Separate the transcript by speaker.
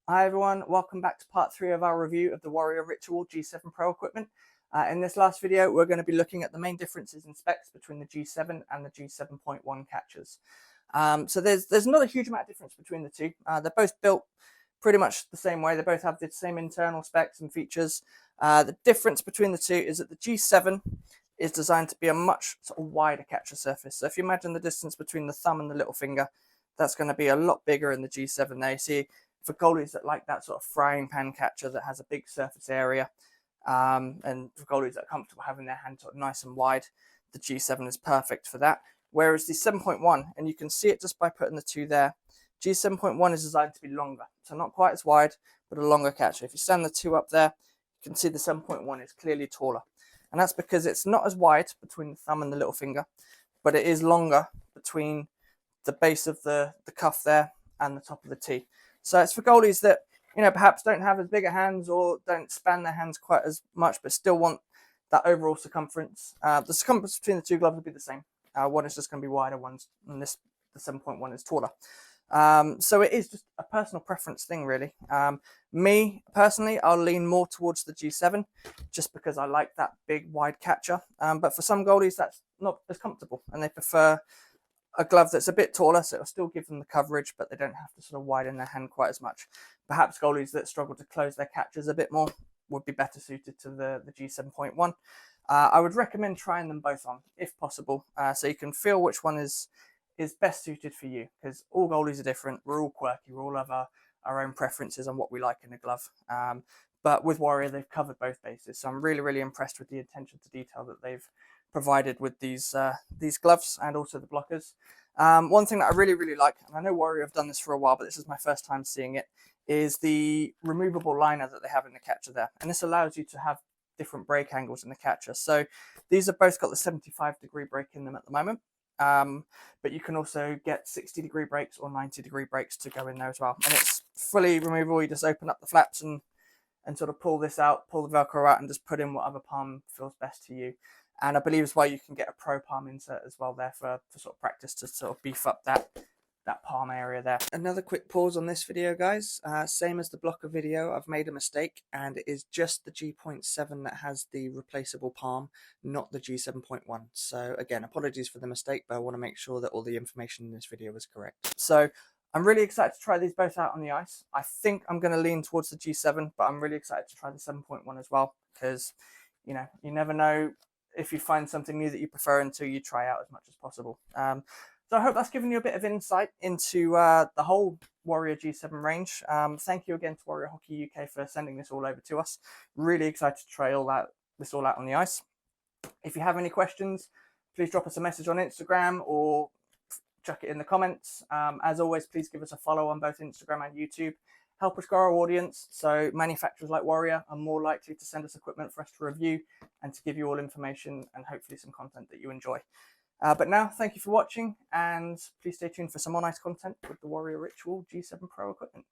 Speaker 1: Hi everyone, welcome back to part 3 of our review of the Warrior Ritual G7 Pro equipment. In this last video, we're going to be looking at the main differences in specs between the G7 and the G7.1 catchers. So there's not a huge amount of difference between the two. They're both built pretty much the same way. They both have the same internal specs and features. The difference between the two is that the G7 is designed to be a much sort of wider catcher surface. So if you imagine the distance between the thumb and the little finger, that's going to be a lot bigger in the G7 there. You see, for goalies that like that sort of frying pan catcher that has a big surface area, and for goalies that are comfortable having their hand sort of nice and wide, the G7 is perfect for that. Whereas the 7.1, and you can see it just by putting the two there, G7.1 is designed to be longer, so not quite as wide, but a longer catcher. If you stand the two up there, you can see the 7.1 is clearly taller. And that's because it's not as wide between the thumb and the little finger, but it is longer between the base of the cuff there and the top of the tee. So it's for goalies that, perhaps don't have as big a hands or don't span their hands quite as much, but still want that overall circumference. The circumference between the two gloves will be the same. One is just going to be wider, and the 7.1 is taller. So it is just a personal preference thing, really. Me, personally, I'll lean more towards the G7 just because I like that big, wide catcher. But for some goalies, that's not as comfortable, and they prefer a glove that's a bit taller, so it'll still give them the coverage, but they don't have to sort of widen their hand quite as much. Perhaps goalies that struggle to close their catches a bit more would be better suited to the G7.1. I would recommend trying them both on, if possible, so you can feel which one is best suited for you, because all goalies are different. We're all quirky. We all have our own preferences on what we like in a glove. But with Warrior, they've covered both bases, so I'm really, really impressed with the attention to detail that they've provided with these gloves and also the blockers. One thing that I really, really like, and I know Warrior have done this for a while, but this is my first time seeing it, is the removable liner that they have in the catcher there. And this allows you to have different break angles in the catcher. So these have both got the 75-degree break in them at the moment. But you can also get 60-degree breaks or 90-degree breaks to go in there as well. And it's fully removable. You just open up the flaps and sort of pull this out, pull the Velcro out, and just put in whatever palm feels best to you. And I believe as well you can get a pro palm insert as well there for sort of practice to sort of beef up that palm area there. Another quick pause on this video, guys. Same as the blocker video, I've made a mistake, and it is just the G.7 that has the replaceable palm, not the G7.1. So again, apologies for the mistake, but I want to make sure that all the information in this video is correct. So I'm really excited to try these both out on the ice. I think I'm going to lean towards the G7, but I'm really excited to try the 7.1 as well, because you never know if you find something new that you prefer until you try out as much as possible. So I hope that's given you a bit of insight into the whole Warrior G7 range. Thank you again to Warrior Hockey UK for sending this all over to us. Really excited to try this all out on the ice. If you have any questions, please drop us a message on Instagram or chuck it in the comments. As always, please give us a follow on both Instagram and YouTube. Help us grow our audience, so manufacturers like Warrior are more likely to send us equipment for us to review and to give you all information and hopefully some content that you enjoy. But now, thank you for watching, and please stay tuned for some on-ice content with the Warrior Ritual G7 Pro equipment.